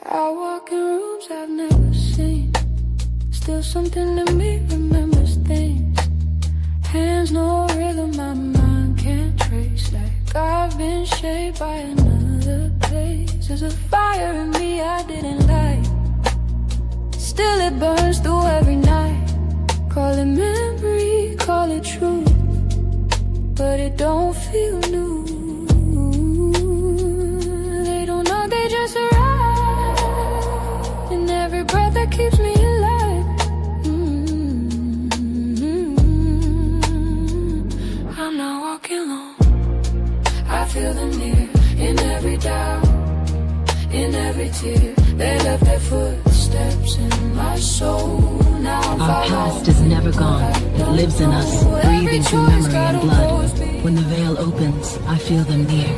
I walk in rooms I've never seen. Still something to me remembers things. Hands no rhythm, my mind can't trace. Like I've been shaped by another place. There's a fire in me I didn't light. Still it burns through every night. Call it memory, call it true, but it don't feel new. They don't know, they just arrive. And every breath that keeps me alive. I'm not walking alone. I feel them near. In every doubt, in every tear. They left their footsteps in my soul. Now I'm Our past is never gone. It lives in us, breathing through memory and blood. When the veil opens, I feel them near.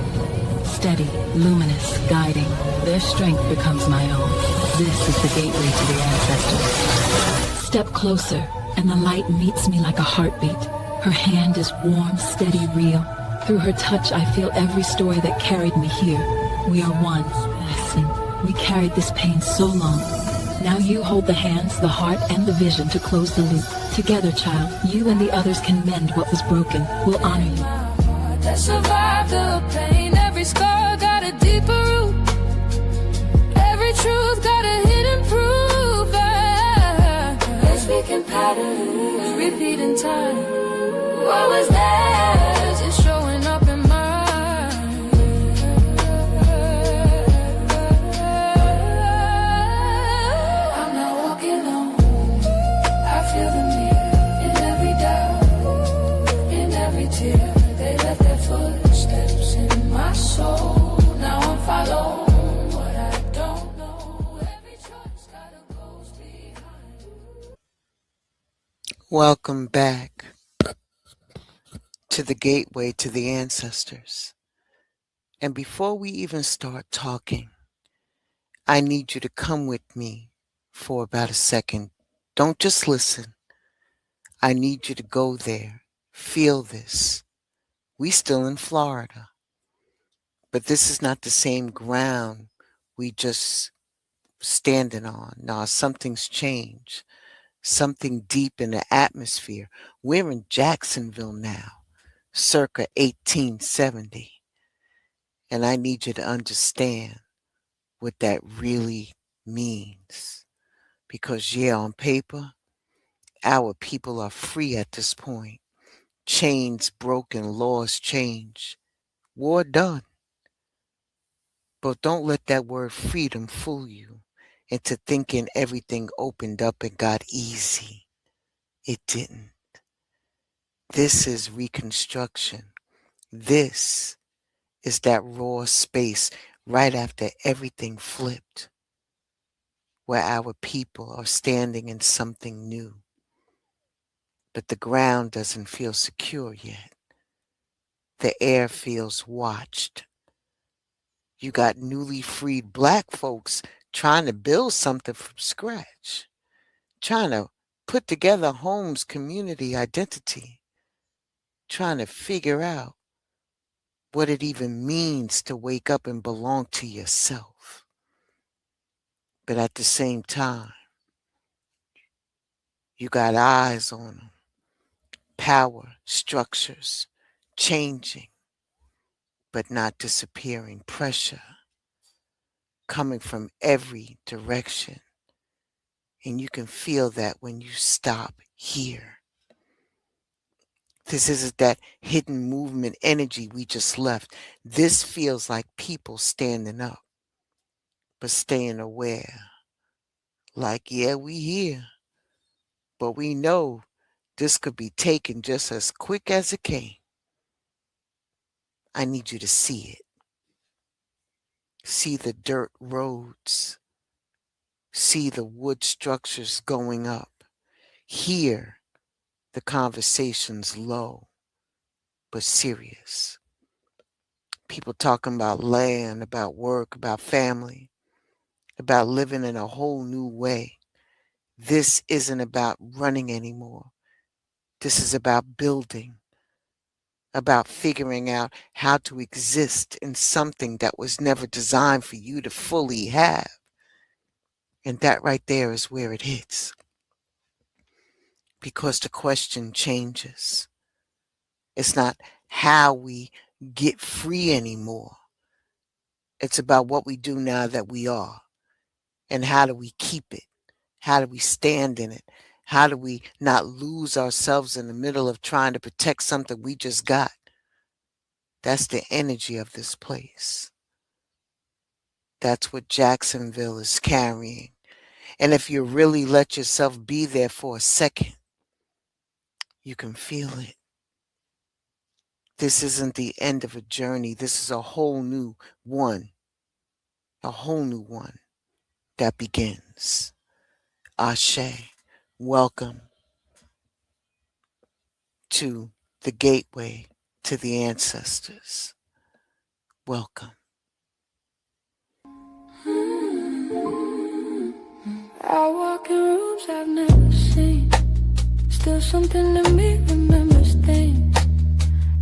Steady, luminous, guiding. Their strength becomes my own. This is the gateway to the ancestors. Step closer, and the light meets me like a heartbeat. Her hand is warm, steady, real. Through her touch, I feel every story that carried me here. We are one. Listen, we carried this pain so long. Now you hold the hands, the heart, and the vision to close the loop. Together, child, you and the others can mend what was broken. We'll honor you. That survived the pain. Every scar got a deeper root. Every truth got a hidden proof. They're speaking patterns, repeating time. What was theirs is showing up in mine. I'm not walking alone. I feel them near. In every doubt, in every tear. They left their footsteps in my soul. Now I'm following what I don't know. Every choice got a ghost behind. Welcome back to the gateway to the ancestors. And before we even start talking, I need you to come with me for about a second. Don't just listen. I need you to go there. Feel this. We still in Florida, but this is not the same ground we just standing on. Now, something's changed. Something deep in the atmosphere. We're in Jacksonville now, circa 1870. And I need you to understand what that really means. Because, yeah, on paper, our people are free at this point. Chains broken, laws changed, war done. But don't let that word freedom fool you into thinking everything opened up and got easy. It didn't. This is Reconstruction. This is that raw space right after everything flipped, where our people are standing in something new. But the ground doesn't feel secure yet. The air feels watched. You got newly freed Black folks trying to build something from scratch, trying to put together homes, community, identity, trying to figure out what it even means to wake up and belong to yourself. But at the same time, you got eyes on them. Power structures changing, but not disappearing. Pressure coming from every direction. And you can feel that when you stop here. This isn't that hidden movement energy we just left. This feels like people standing up, but staying aware. Like, yeah, we here, but we know this could be taken just as quick as it came. I need you to see it. See the dirt roads. See the wood structures going up. Hear the conversations low, but serious. People talking about land, about work, about family, about living in a whole new way. This isn't about running anymore. This is about building, about figuring out how to exist in something that was never designed for you to fully have. And that right there is where it hits. Because the question changes. It's not how we get free anymore. It's about what we do now that we are. And how do we keep it? How do we stand in it? How do we not lose ourselves in the middle of trying to protect something we just got? That's the energy of this place. That's what Jacksonville is carrying. And if you really let yourself be there for a second, you can feel it. This isn't the end of a journey. This is a whole new one. A whole new one that begins. Ashe, welcome to the gateway to the ancestors. Welcome. I walk in rooms I've never seen. Still something to me remembers things.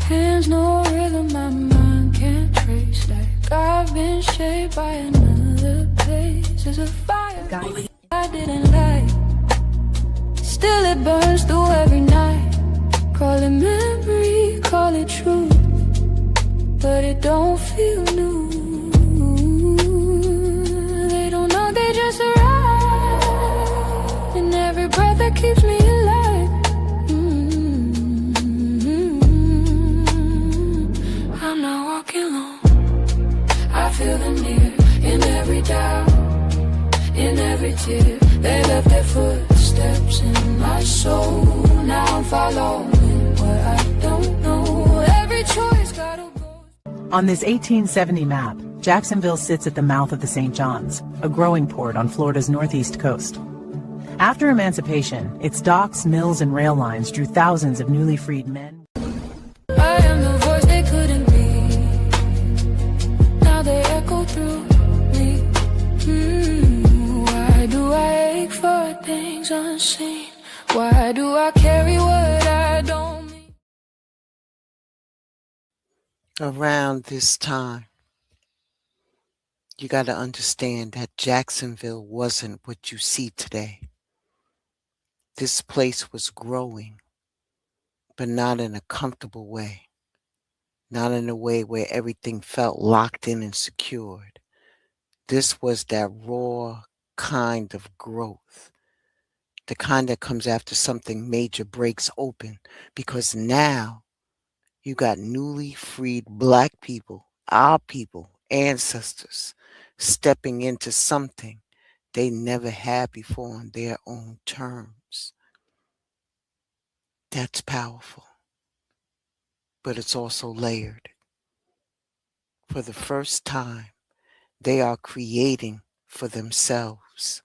Hands no rhythm, my mind can't trace. Like I've been shaped by another place. There's a fire I didn't light. Still it burns through every night. Call it memory, call it truth, but it don't feel new. They don't know, they just arrive. And every breath that keeps me alive. I'm not walking alone. I feel them near, in every doubt, in every tear. They left their footsteps in my soul. Now I'm following what I don't know. Every choice gotta go. On this 1870 map, Jacksonville sits at the mouth of the St. Johns, a growing port on Florida's northeast coast. After emancipation, its docks, mills, and rail lines drew thousands of newly freed men. I am the voice they couldn't be. Now they echo through me. Why do I ache for things unseen? Why do I carry what I don't mean? Around this time, you got to understand that Jacksonville wasn't what you see today. This place was growing, but not in a comfortable way. Not in a way where everything felt locked in and secured. This was that raw kind of growth. The kind that comes after something major breaks open, because now you got newly freed Black people, our people, ancestors, stepping into something they never had before on their own terms. That's powerful, but it's also layered. For the first time, they are creating for themselves.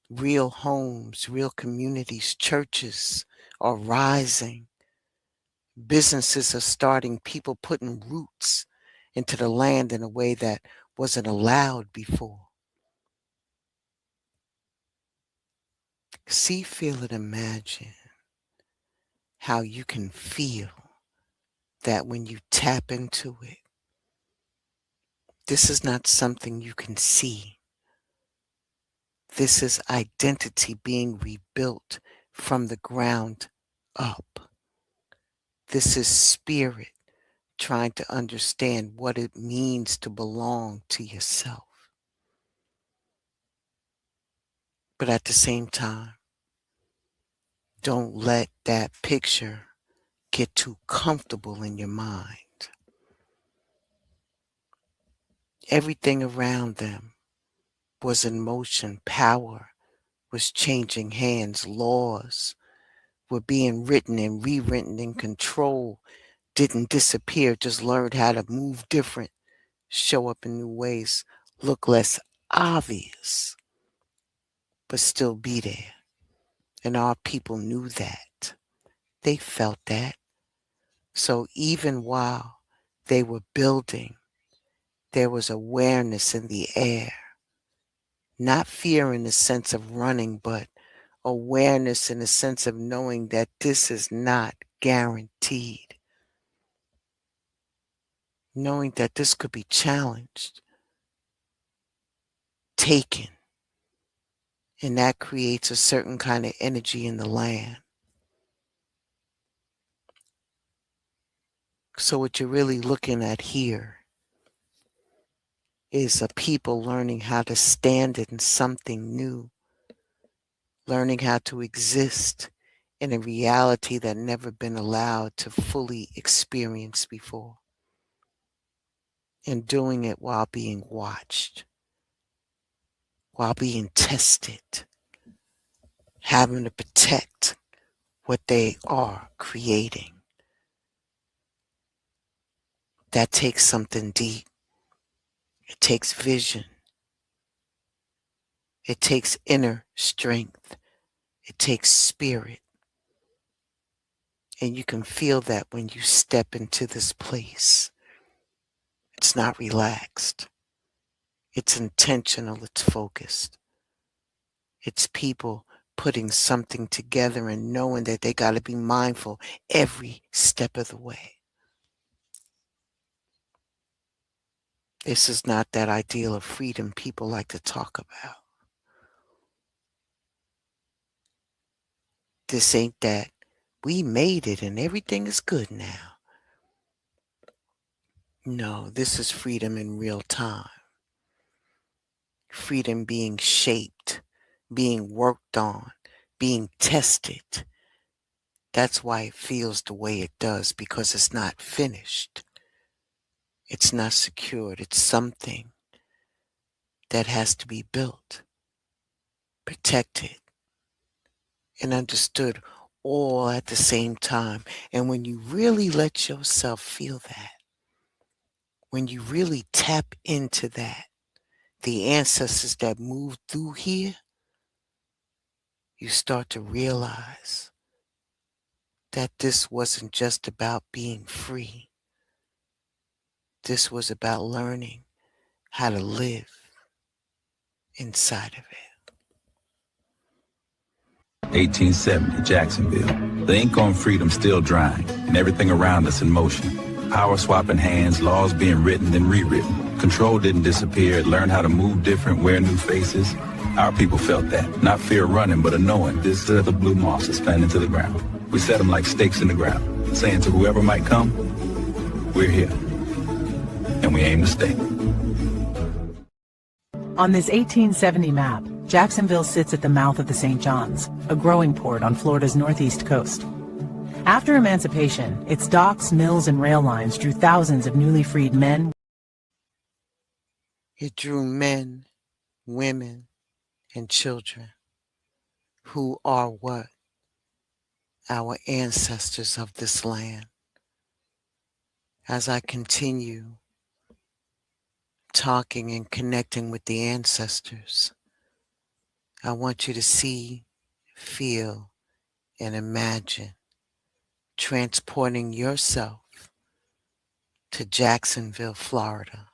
Real homes, real communities, churches are rising. Businesses are starting, people putting roots into the land in a way that wasn't allowed before. See, feel, and imagine how you can feel that when you tap into it. This is not something you can see. This is identity being rebuilt from the ground up. This is spirit trying to understand what it means to belong to yourself. But at the same time, don't let that picture get too comfortable in your mind. Everything around them was in motion. Power was changing hands. Laws were being written and rewritten, and control didn't disappear, just learned how to move different, show up in new ways, look less obvious, but still be there. And our people knew that. They felt that. So even while they were building, there was awareness in the air. Not fear in the sense of running, but awareness in the sense of knowing that this is not guaranteed. Knowing that this could be challenged, taken, And that creates a certain kind of energy in the land. So what you're really looking at here is a people learning how to stand in something new, learning how to exist in a reality that never been allowed to fully experience before, and doing it while being watched, while being tested, having to protect what they are creating. That takes something deep. It takes vision. It takes inner strength. It takes spirit. And you can feel that when you step into this place. It's not relaxed. It's intentional. It's focused. It's people putting something together and knowing that they got to be mindful every step of the way. This is not that ideal of freedom people like to talk about. This ain't that we made it and everything is good now. No, this is freedom in real time. Freedom being shaped, being worked on, being tested. That's why it feels the way it does, because it's not finished. It's not secured. It's something that has to be built, protected, and understood all at the same time. And when you really let yourself feel that, when you really tap into that, the ancestors that moved through here, you start to realize that this wasn't just about being free. This was about learning how to live inside of it. 1870, Jacksonville. The ink on freedom still drying, and everything around us in motion. Power swapping hands, laws being written then rewritten. Control didn't disappear, learn how to move different, wear new faces. Our people felt that. Not fear running, but a knowing this is the blue moss is planted to the ground. We set them like stakes in the ground, saying to whoever might come, we're here. And we aim to stay. On this 1870 map, Jacksonville sits at the mouth of the St. Johns, a growing port on Florida's northeast coast. After emancipation, its docks, mills, and rail lines drew thousands of newly freed men. It drew men, women, and children who are what? Our ancestors of this land. As I continue talking and connecting with the ancestors, I want you to see, feel, and imagine transporting yourself to Jacksonville, Florida,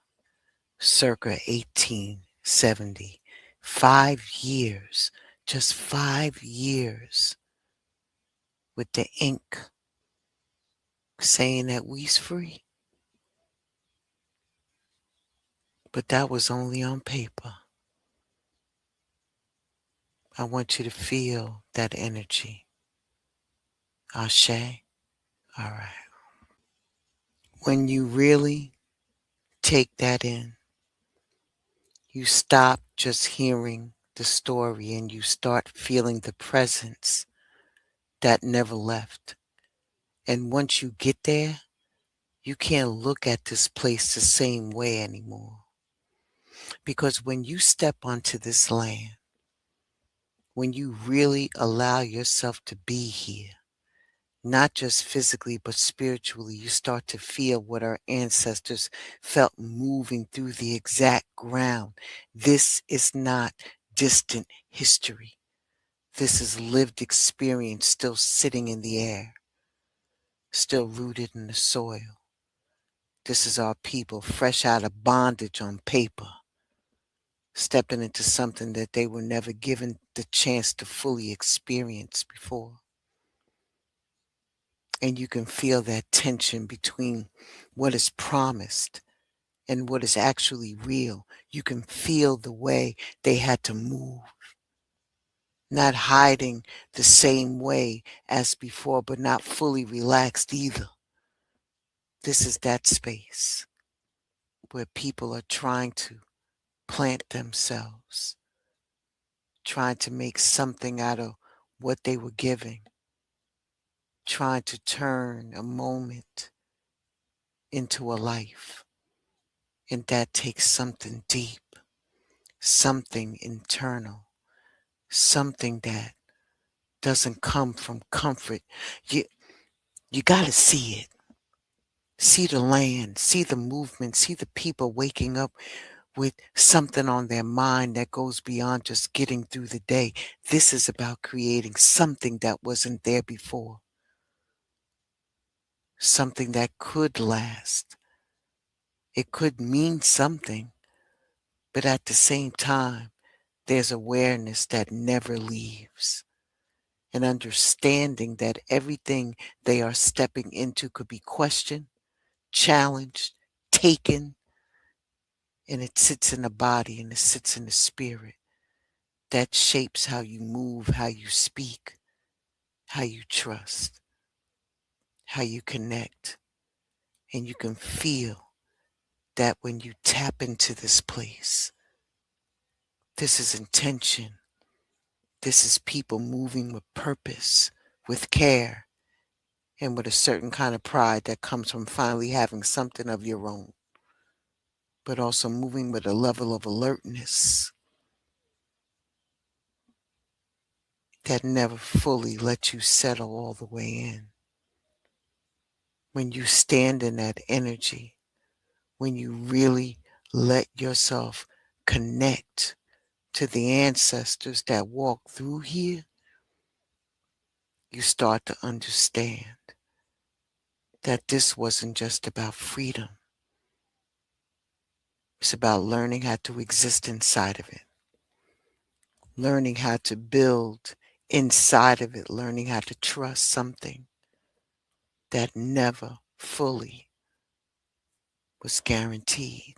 circa 1870. 5 years, just 5 years, with the ink saying that we's free. But that was only on paper. I want you to feel that energy. Ashe. All right. When you really take that in, you stop just hearing the story and you start feeling the presence that never left. And once you get there, you can't look at this place the same way anymore. Because when you step onto this land, when you really allow yourself to be here, not just physically, but spiritually, you start to feel what our ancestors felt moving through the exact ground. This is not distant history. This is lived experience still sitting in the air, still rooted in the soil. This is our people fresh out of bondage on paper, stepping into something that they were never given the chance to fully experience before. And you can feel that tension between what is promised and what is actually real. You can feel the way they had to move not hiding the same way as before, but not fully relaxed either. This is that space where people are trying to plant themselves, trying to make something out of what they were giving, trying to turn a moment into a life. And that takes something deep, something internal, something that doesn't come from comfort. You got to see it. See the land, see the movement, see the people waking up with something on their mind that goes beyond just getting through the day. This is about creating something that wasn't there before. Something that could last. It could mean something, but at the same time, there's awareness that never leaves. An understanding that everything they are stepping into could be questioned, challenged, taken, and it sits in the body and it sits in the spirit. That shapes how you move, how you speak, how you trust, how you connect. And you can feel that when you tap into this place, this is intention. This is people moving with purpose, with care, and with a certain kind of pride that comes from finally having something of your own, but also moving with a level of alertness that never fully lets you settle all the way in. When you stand in that energy, when you really let yourself connect to the ancestors that walk through here, you start to understand that this wasn't just about freedom. It's about learning how to exist inside of it, learning how to build inside of it, learning how to trust something that never fully was guaranteed.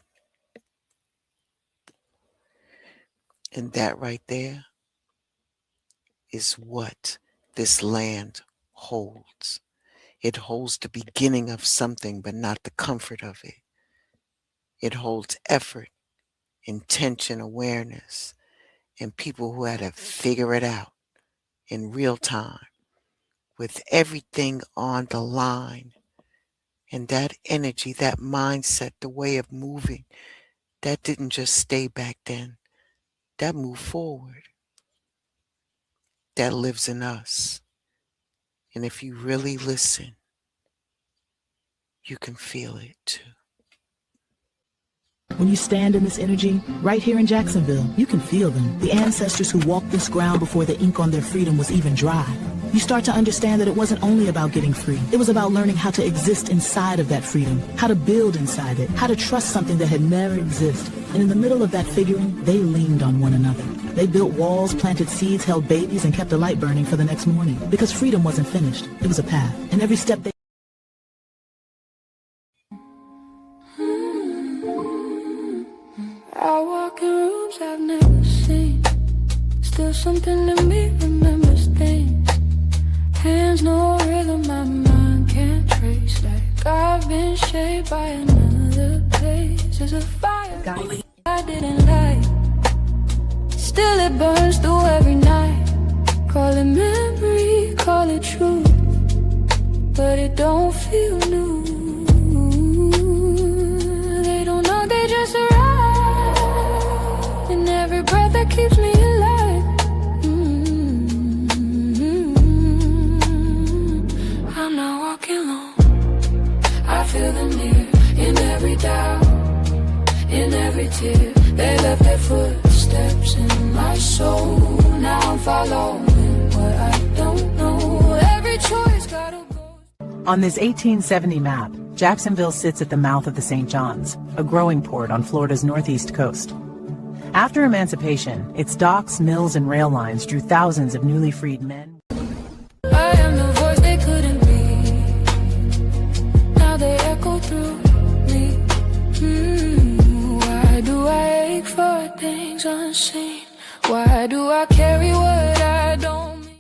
And that right there is what this land holds. It holds the beginning of something, but not the comfort of it. It holds effort, intention, awareness, and people who had to figure it out in real time with everything on the line. And that energy, that mindset, the way of moving, that didn't just stay back then. That moved forward. That lives in us. And if you really listen, you can feel it too. When you stand in this energy, right here in Jacksonville, you can feel them. The ancestors who walked this ground before the ink on their freedom was even dry. You start to understand that it wasn't only about getting free. It was about learning how to exist inside of that freedom, how to build inside it, how to trust something that had never existed. And in the middle of that figuring, they leaned on one another. They built walls, planted seeds, held babies, and kept the light burning for the next morning. Because freedom wasn't finished. It was a path. And every step they I walk in rooms I've never seen. Still something in me remembers things. Hands no rhythm, my mind can't trace. Like I've been shaped by another place. There's a fire I didn't light. Still it burns through every night. Call it memory, call it truth, but it don't feel new. They don't know, they just arrive. And every breath that keeps me alive. I'm not walking alone. I feel them near, in every doubt, in every tear. They left their footsteps in my soul. Now I'm following what I don't know. Every choice gotta go. On this 1870 map, Jacksonville sits at the mouth of the St. Johns, a growing port on Florida's northeast coast. After emancipation, its docks, mills, and rail lines drew thousands of newly freed men. I am the voice they couldn't be. Now they echo through me. Why do I ache for things unseen? Why do I carry what I I don't mean.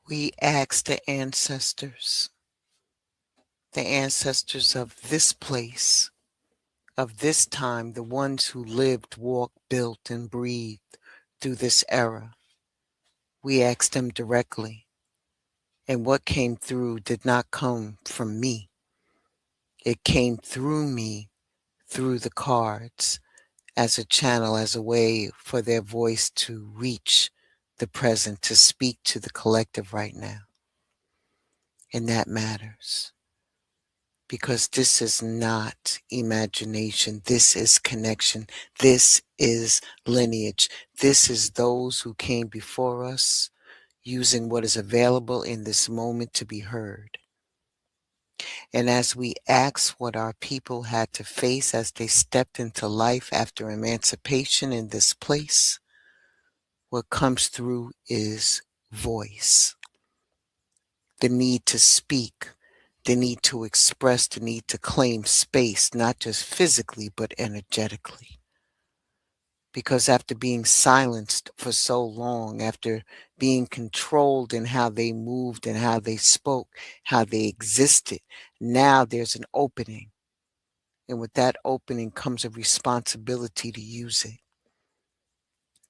We ask the ancestors of this place, of this time, the ones who lived, walked, built, and breathed through this era. We asked them directly, and what came through did not come from me. It came through me, through the cards, as a channel, as a way for their voice to reach the present, to speak to the collective right now. And that matters. Because this is not imagination. This is connection. This is lineage. This is those who came before us using what is available in this moment to be heard. And as we ask what our people had to face as they stepped into life after emancipation in this place, what comes through is voice. The need to speak, the need to express, the need to claim space, not just physically, but energetically. Because after being silenced for so long, after being controlled in how they moved and how they spoke, how they existed, now there's an opening. And with that opening comes a responsibility to use it,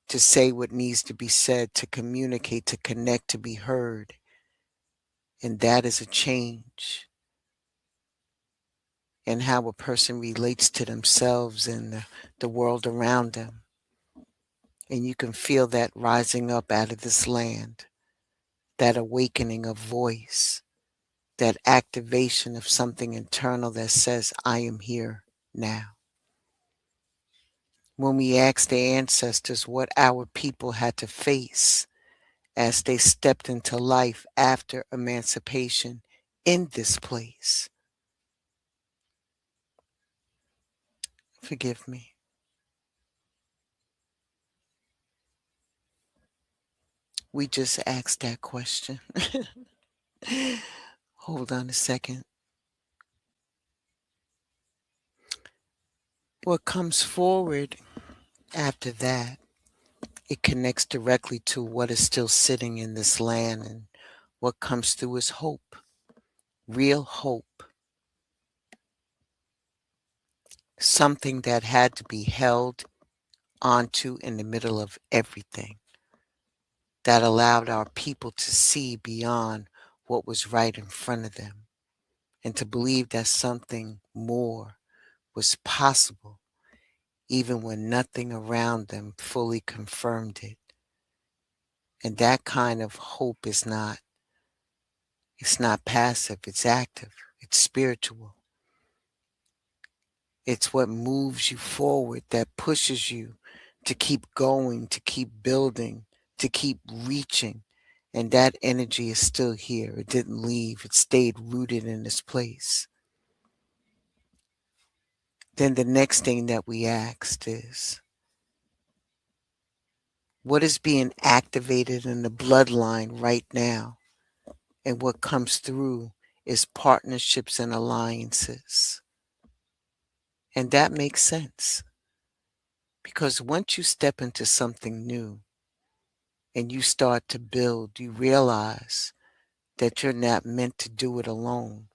to say what needs to be said, to communicate, to connect, to be heard. And that is a change in how a person relates to themselves and the world around them. And you can feel that rising up out of this land, that awakening of voice, that activation of something internal that says, I am here now. When we asked the ancestors what our people had to face as they stepped into life after emancipation in this place, forgive me. We just asked that question. Hold on a second. What comes forward after that, it connects directly to what is still sitting in this land, and what comes through is hope, real hope. Something that had to be held onto in the middle of everything, that allowed our people to see beyond what was right in front of them, and to believe that something more was possible, even when nothing around them fully confirmed it. And that kind of hope is not, it's not passive, it's active, it's spiritual. It's what moves you forward, that pushes you to keep going, to keep building, to keep reaching. And that energy is still here. It didn't leave. It stayed rooted in this place. Then the next thing that we asked is, what is being activated in the bloodline right now? And what comes through is partnerships and alliances. And that makes sense. Because once you step into something new and you start to build, you realize that you're not meant to do it alone.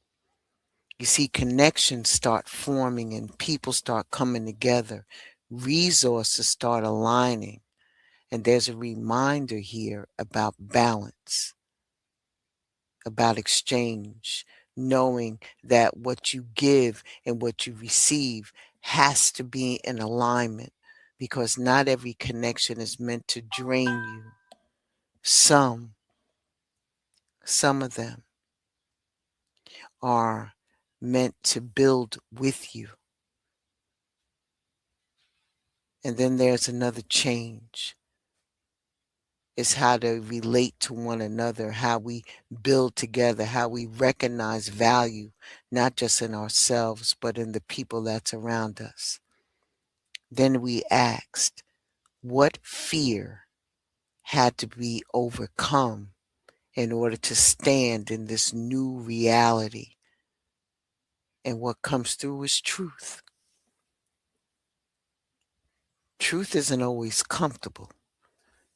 You see, connections start forming and people start coming together. Resources start aligning. And there's a reminder here about balance, about exchange, knowing that what you give and what you receive has to be in alignment, because not every connection is meant to drain you. Some of them are meant to build with you. And then there's another change. It's how to relate to one another, how we build together, how we recognize value, not just in ourselves, but in the people that's around us. Then we asked, what fear had to be overcome in order to stand in this new reality? And what comes through is truth. Truth isn't always comfortable.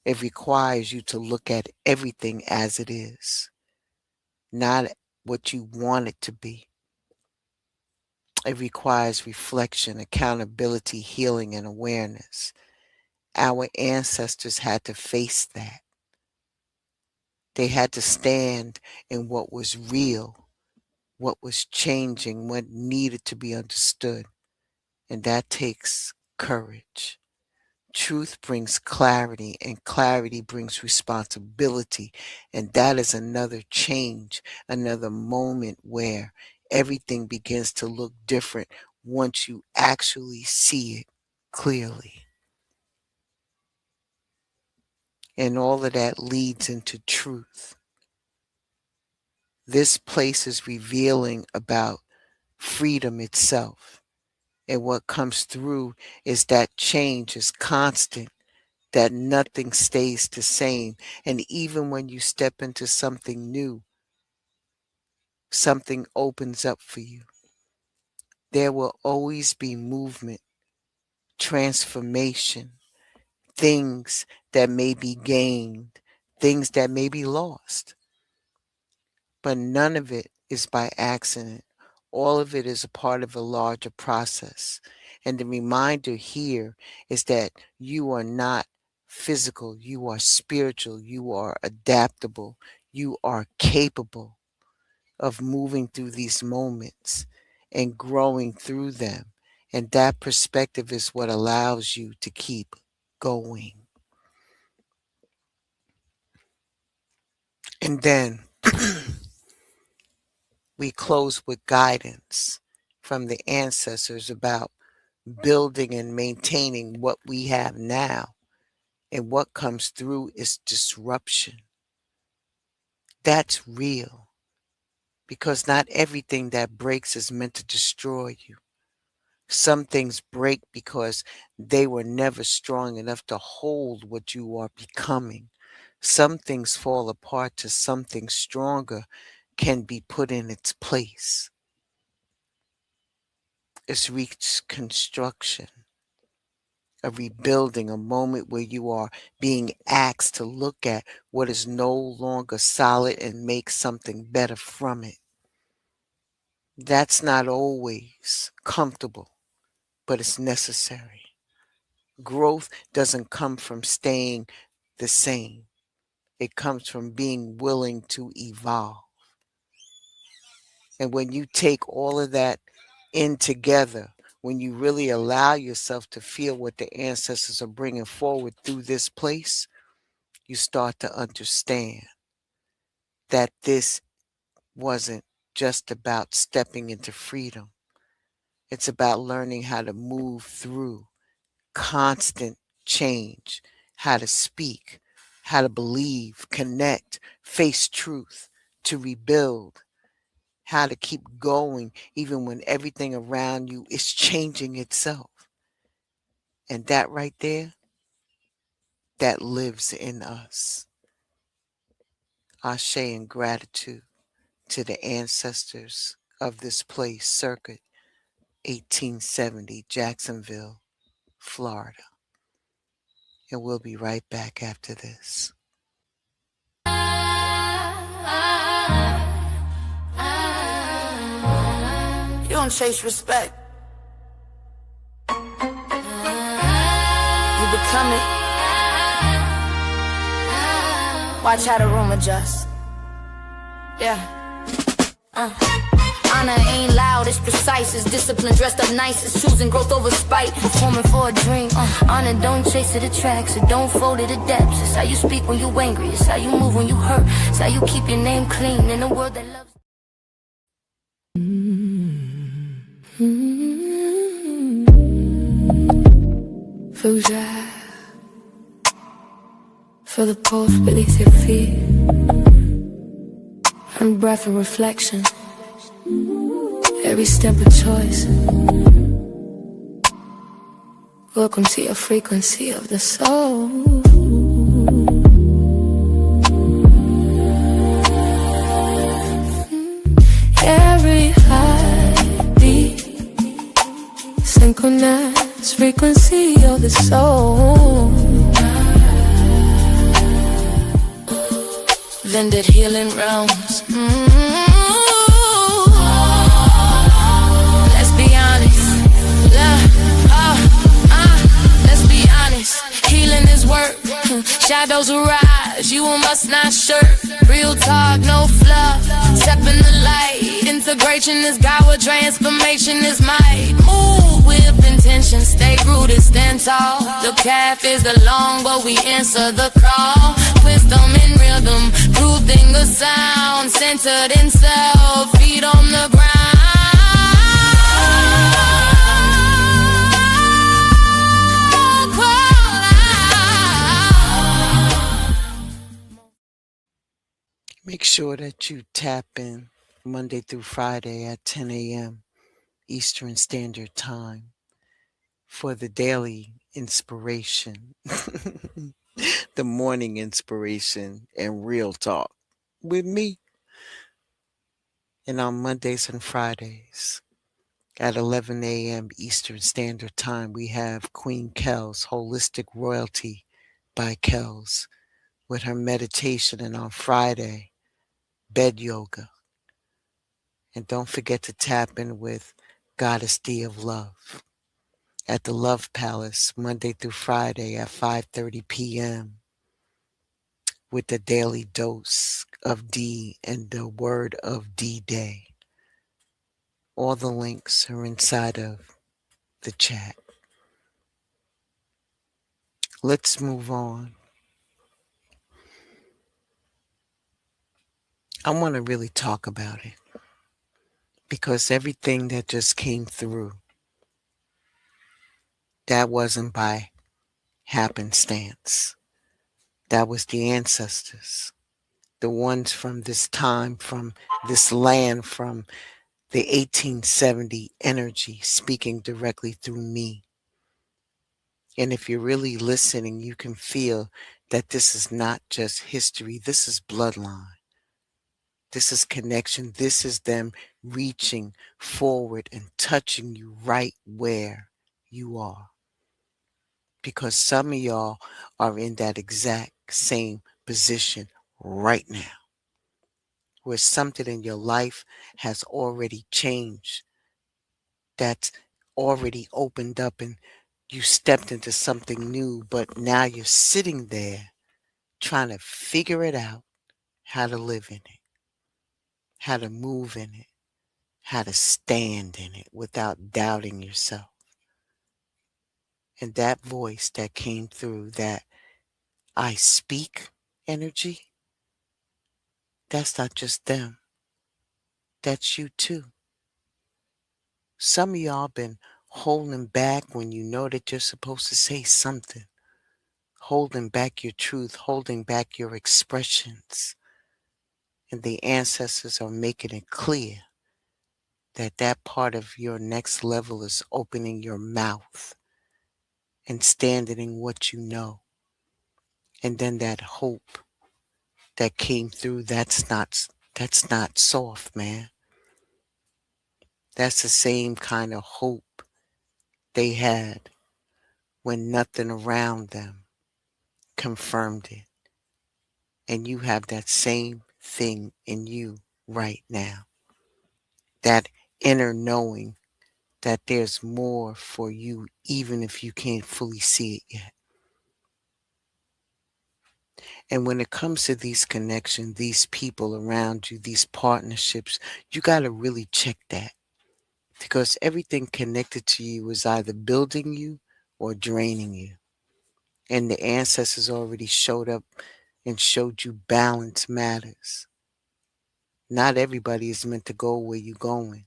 It requires you to look at everything as it is, not what you want it to be. It requires reflection, accountability, healing, and awareness. Our ancestors had to face that. They had to stand in what was real, what was changing, what needed to be understood. And that takes courage. Truth brings clarity, and clarity brings responsibility. And that is another change, another moment where everything begins to look different once you actually see it clearly. And all of that leads into truth. This place is revealing about freedom itself. And what comes through is that change is constant, that nothing stays the same. And even when you step into something new, something opens up for you. There will always be movement, transformation, things that may be gained, things that may be lost. But none of it is by accident. All of it is a part of a larger process. And the reminder here is that you are not physical, you are spiritual, you are adaptable, you are capable of moving through these moments and growing through them. And that perspective is what allows you to keep going. And then we close with guidance from the ancestors about building and maintaining what we have now. And what comes through is disruption. That's real, because not everything that breaks is meant to destroy you. Some things break because they were never strong enough to hold what you are becoming. Some things fall apart to something stronger can be put in its place. It's reconstruction, a rebuilding, a moment where you are being asked to look at what is no longer solid and make something better from it. That's not always comfortable, but it's necessary. Growth doesn't come from staying the same. It comes from being willing to evolve. And when you take all of that in together, when you really allow yourself to feel what the ancestors are bringing forward through this place, you start to understand that this wasn't just about stepping into freedom. It's about learning how to move through constant change, how to speak, how to believe, connect, face truth, to rebuild, how to keep going even when everything around you is changing itself. And that right there, that lives in us. Ashe and gratitude to the ancestors of this place, circa 1870, Jacksonville, Florida. And we'll be right back after this. don't chase respect. You become it. Watch how the room adjusts. Yeah. Honor ain't loud, it's precise. It's discipline dressed up nice. It's choosing growth over spite. Performing for a dream. Honor don't chase it, attracts. It don't fold it, adapts. It's how you speak when you angry. It's how you move when you hurt. It's how you keep your name clean in a world that loves. Fougère. Feel the pulse beneath your feet. And breath of reflection. Every step a choice. Welcome to your frequency of the soul. Every heartbeat, synchronized frequency of the soul. Vended healing realms. Let's be honest. Let's be honest. Healing is work. Shadows arise. You must not shirk. Real talk, no fluff. Step in the light. Integration is God where transformation is might. Move with intention. Stay rooted, stand tall. The path is the long, but we answer the call. Wisdom in rhythm. Proving the sound. Centered in self. Feet on the ground. Make sure that you tap in Monday through Friday at 10 a.m. Eastern Standard Time for the daily inspiration, the morning inspiration, and real talk with me. And on Mondays and Fridays at 11 a.m. Eastern Standard Time, we have Queen Kel's Holistic Royalty by Kel's with her meditation, and on Friday, bed yoga. And don't forget to tap in with Goddess D of Love at the Love Palace Monday through Friday at 5:30 p.m. with the daily dose of D and the word of D-Day. All the links are inside of the chat. Let's move on. I want to really talk about it because everything that just came through, that wasn't by happenstance. That was the ancestors, the ones from this time, from this land, from the 1870 energy speaking directly through me. And if you're really listening, you can feel that this is not just history. This is bloodline. This is connection. This is them reaching forward and touching you right where you are. Because some of y'all are in that exact same position right now, where something in your life has already changed, that's already opened up, and you stepped into something new, but now you're sitting there trying to figure it out, how to live in it, how to move in it, how to stand in it without doubting yourself. And that voice that came through, that I speak energy, that's not just them. That's you too. Some of y'all been holding back when you know that you're supposed to say something. Holding back your truth, holding back your expressions. And the ancestors are making it clear that that part of your next level is opening your mouth and standing in what you know. And then that hope that came through, that's not soft, man. That's the same kind of hope they had when nothing around them confirmed it. And you have that same thing in you right now. That inner knowing that there's more for you, even if you can't fully see it yet. And when it comes to these connections, these people around you, these partnerships, you got to really check that, because everything connected to you is either building you or draining you. And the ancestors already showed up and showed you balance matters. Not everybody is meant to go where you're going.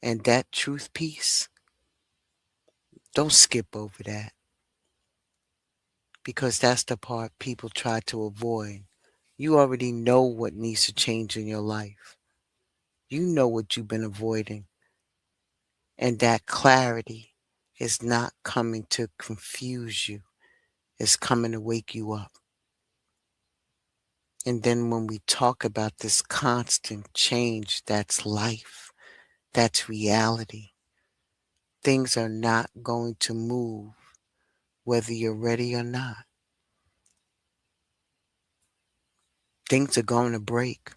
And that truth piece, don't skip over that, because that's the part people try to avoid. You already know what needs to change in your life. You know what you've been avoiding. And that clarity is not coming to confuse you. It's coming to wake you up. And then when we talk about this constant change, that's life. That's reality. Things are not going to move whether you're ready or not. Things are going to break.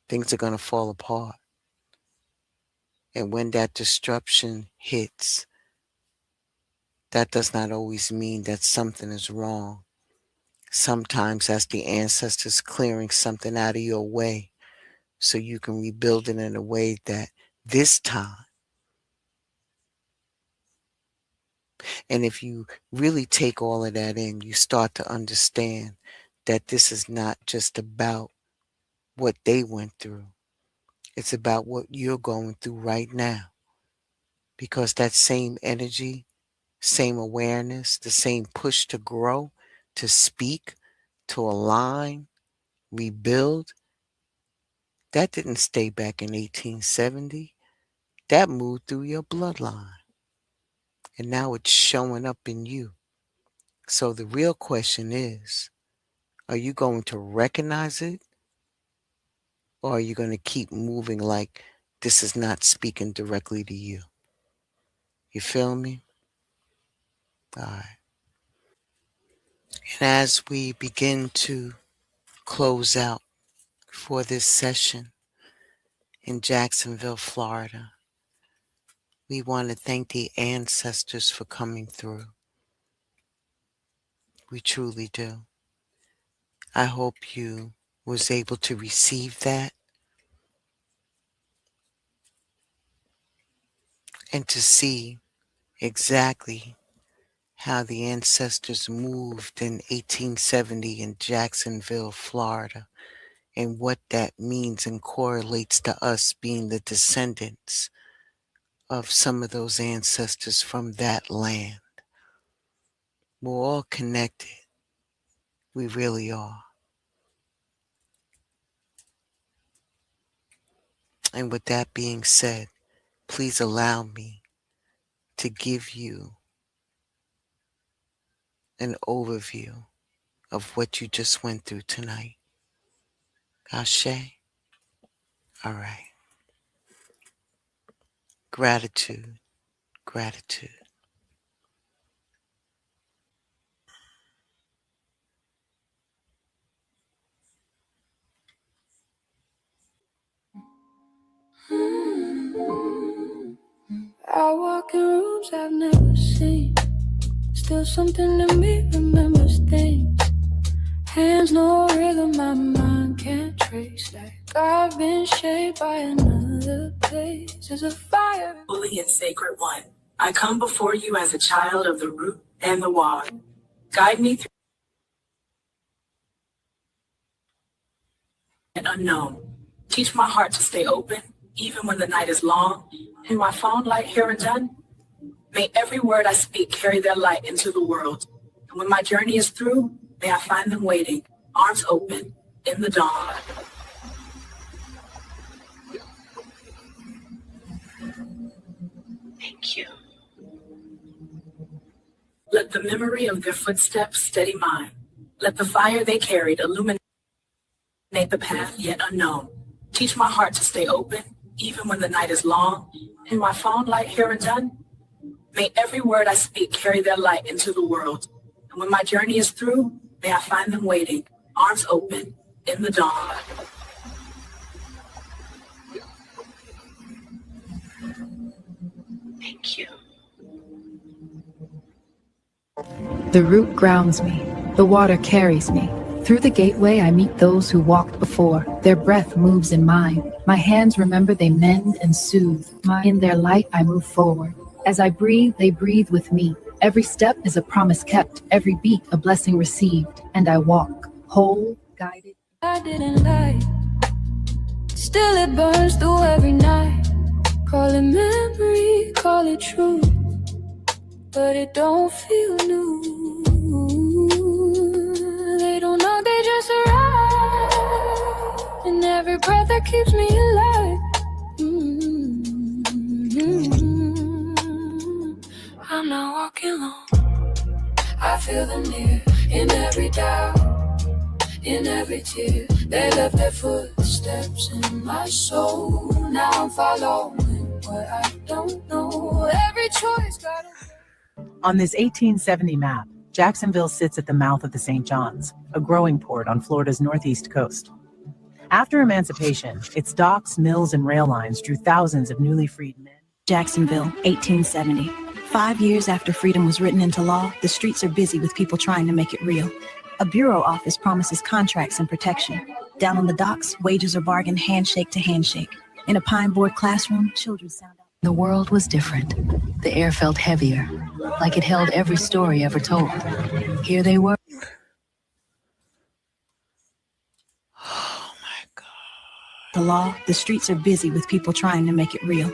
Things are going to fall apart. And when that disruption hits, that does not always mean that something is wrong. Sometimes that's the ancestors clearing something out of your way so you can rebuild it in a way that this time. And if you really take all of that in, you start to understand that this is not just about what they went through. It's about what you're going through right now. Because that same energy, same awareness, the same push to grow, to speak, to align, rebuild, that didn't stay back in 1870. That moved through your bloodline. And now it's showing up in you. So the real question is, are you going to recognize it? Or are you going to keep moving like this is not speaking directly to you? You feel me? All right. And as we begin to close out for this session in Jacksonville, Florida, we want to thank the ancestors for coming through. We truly do. I hope you was able to receive that and to see exactly how the ancestors moved in 1870 in Jacksonville, Florida, and what that means and correlates to us being the descendants of some of those ancestors from that land. We're all connected. We really are. And with that being said, please allow me to give you an overview of what you just went through tonight. Ashe? All right. Gratitude, gratitude. I walk in rooms I've never seen. Still something in me remembers things. Hands no rhythm, my mind can't trace. Like I've been shaped by another place. There's a fire. Holy and sacred one, I come before you as a child of the root and the wad. Guide me through the unknown. Teach my heart to stay open, even when the night is long, and my phone light here and done. May every word I speak carry their light into the world. And when my journey is through, may I find them waiting, arms open, in the dawn. Thank you. Let the memory of their footsteps steady mine. Let the fire they carried illuminate the path yet unknown. Teach my heart to stay open, even when the night is long, and my phone light here and done. May every word I speak carry their light into the world. And when my journey is through, may I find them waiting, arms open, in the dawn. The root grounds me, the water carries me. Through the gateway I meet those who walked before. Their breath moves in mine. My hands remember they mend and soothe. In their light I move forward. As I breathe, they breathe with me. Every step is a promise kept, every beat a blessing received. And I walk, whole, guided. I didn't lie. Still it burns through every night. Call it memory, call it true, but it don't feel new. They don't know, they just arrive. And every breath that keeps me alive. I'm not walking alone. I feel them near in every doubt, in every tear. They left their footsteps in my soul. Now I'm following what I don't know. Every choice got On this 1870 map, Jacksonville sits at the mouth of the St. Johns, a growing port on Florida's northeast coast. After emancipation, its docks, mills, and rail lines drew thousands of newly freed men. Jacksonville, 1870. 5 years after freedom was written into law, the streets are busy with people trying to make it real. A bureau office promises contracts and protection. Down on the docks, wages are bargained handshake to handshake. In a pine board classroom, children sound out. The world was different. The air felt heavier, like it held every story ever told. Here they were. Oh my God. The law, the streets are busy with people trying to make it real.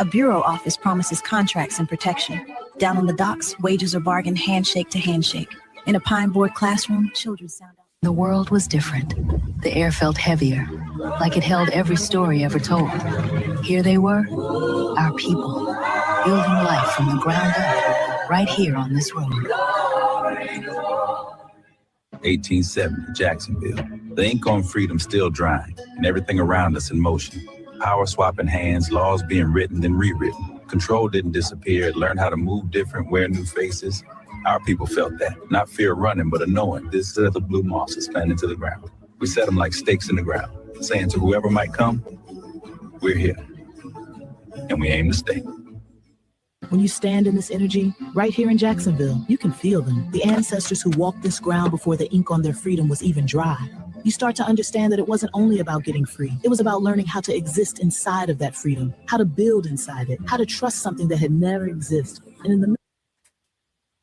A bureau office promises contracts and protection. Down on the docks, wages are bargained handshake to handshake. In a pine board classroom, children sound out. The world was different. The air felt heavier, like it held every story ever told. Here they were, our people, building life from the ground up, right here on this road. 1870, Jacksonville. The ink on freedom still drying, and everything around us in motion. Power swapping hands, laws being written then rewritten. Control didn't disappear, it learned how to move different, wear new faces. Our people felt that. Not fear running, but a knowing this is the blue moss is planted into the ground. We set them like stakes in the ground, saying to whoever might come, we're here. And we aim to stay. When you stand in this energy, right here in Jacksonville, you can feel them. The ancestors who walked this ground before the ink on their freedom was even dry. You start to understand that it wasn't only about getting free. It was about learning how to exist inside of that freedom, how to build inside it, how to trust something that had never existed. And in the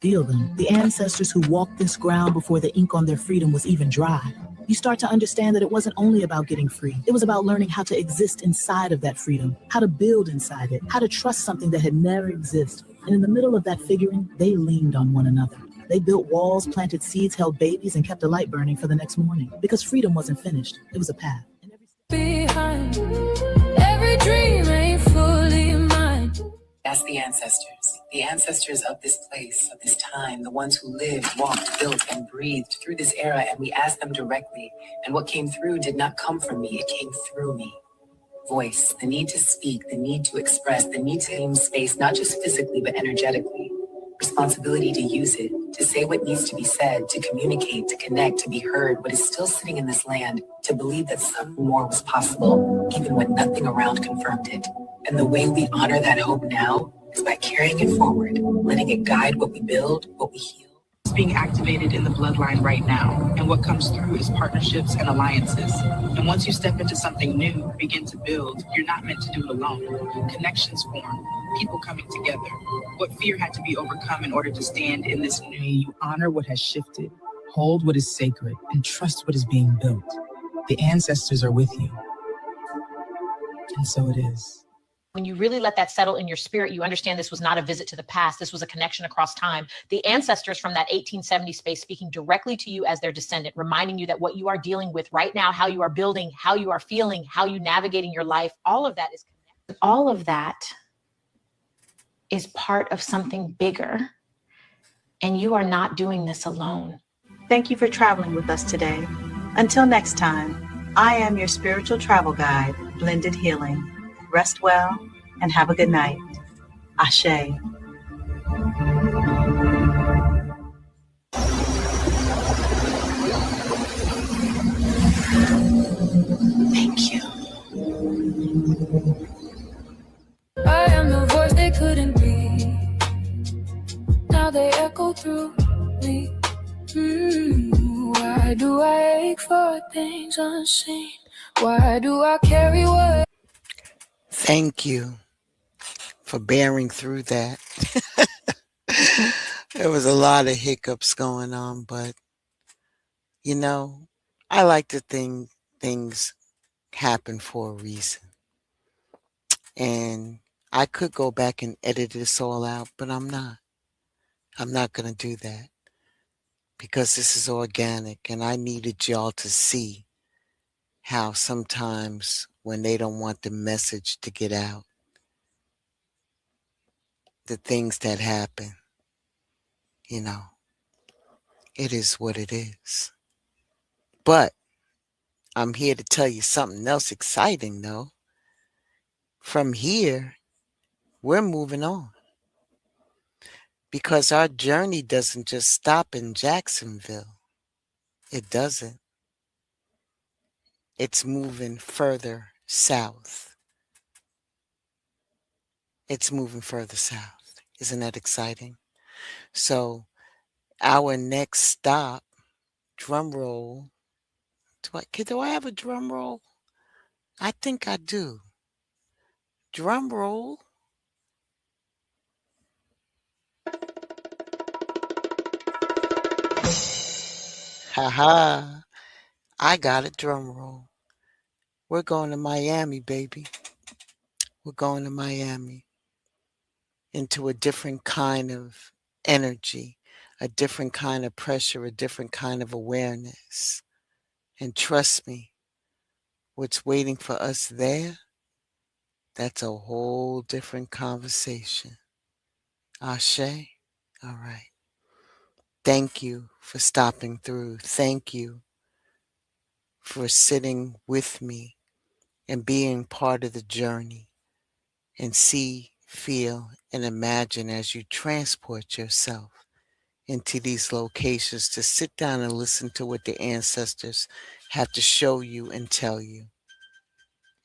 feel them. The ancestors who walked this ground before the ink on their freedom was even dry. You start to understand that it wasn't only about getting free. It was about learning how to exist inside of that freedom, how to build inside it, how to trust something that had never existed. And in the middle of that figuring, they leaned on one another. They built walls, planted seeds, held babies, and kept a light burning for the next morning. Because freedom wasn't finished. It was a path. And behind. Every dream ain't fully mine. That's the ancestors of this place, of this time, the ones who lived, walked, built, and breathed through this era, and we asked them directly, and what came through did not come from me, it came through me. Voice, the need to speak, the need to express, the need to name space, not just physically, but energetically. Responsibility to use it, to say what needs to be said, to communicate, to connect, to be heard, what is still sitting in this land, to believe that something more was possible, even when nothing around confirmed it. And the way we honor that hope now is by carrying it forward, letting it guide what we build, what we heal. It's being activated in the bloodline right now, and what comes through is partnerships and alliances. And once you step into something new, begin to build, you're not meant to do it alone. Connections form, people coming together. What fear had to be overcome in order to stand in this new. you honor what has shifted, hold what is sacred, and trust what is being built. The ancestors are with you. And so it is. When you really let that settle in your spirit, you understand this was not a visit to the past. This was a connection across time. The ancestors from that 1870 space speaking directly to you as their descendant, reminding you that what you are dealing with right now, how you are building, how you are feeling, how you navigating your life, all of that is connected. All of that is part of something bigger. And you are not doing this alone. Thank you for traveling with us today. Until next time, I am your spiritual travel guide, Blended Healing. Rest well and have a good night. Ashe. Thank you. I am the voice they couldn't be. Now they echo through me. Why do I ache for things unseen? Why do I carry what? Thank you for bearing through that. There was a lot of hiccups going on, but you know, I like to think things happen for a reason. And I could go back and edit this all out, but I'm not. I'm not going to do that because this is organic and I needed y'all to see how sometimes when they don't want the message to get out, the things that happen, you know, it is what it is. But I'm here to tell you something else exciting, though. From here, we're moving on because our journey doesn't just stop in Jacksonville. It doesn't. It's moving further south. It's moving further south. Isn't that exciting? So our next stop, drum roll. Do I have a drum roll? I think I do. Drum roll. Haha. I got a drum roll. We're going to Miami, baby. We're going to Miami into a different kind of energy, a different kind of pressure, a different kind of awareness. And trust me, what's waiting for us there, that's a whole different conversation. Ashe? All right. Thank you for stopping through. Thank you for sitting with me and being part of the journey and see, feel, and imagine as you transport yourself into these locations to sit down and listen to what the ancestors have to show you and tell you.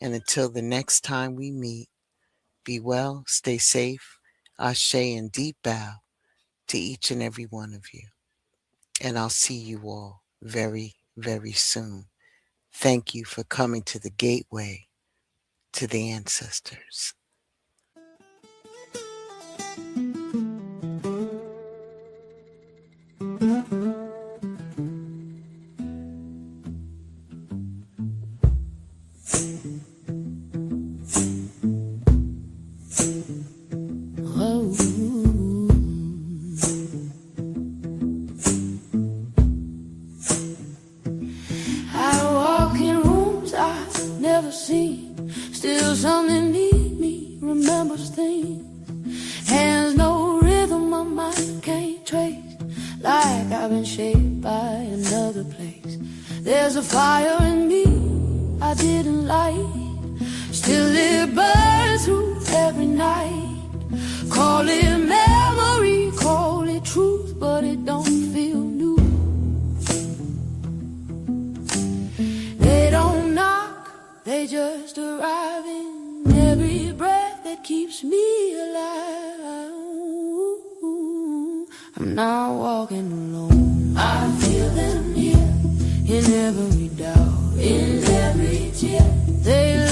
And until the next time we meet, be well, stay safe, Ashe, and deep bow to each and every one of you. And I'll see you all very, very soon. Thank you for coming to the gateway to the ancestors. Still something need me, remembers things. Hands no rhythm, my mind can't trace. Like I've been shaped by another place. There's a fire in me I didn't light. Still it burns through every night. Call it memory, call it truth, but it don't feel new. They don't knock, they just arrive in every breath that keeps me alive. I'm not walking alone. I feel them here in every doubt, in every tear. They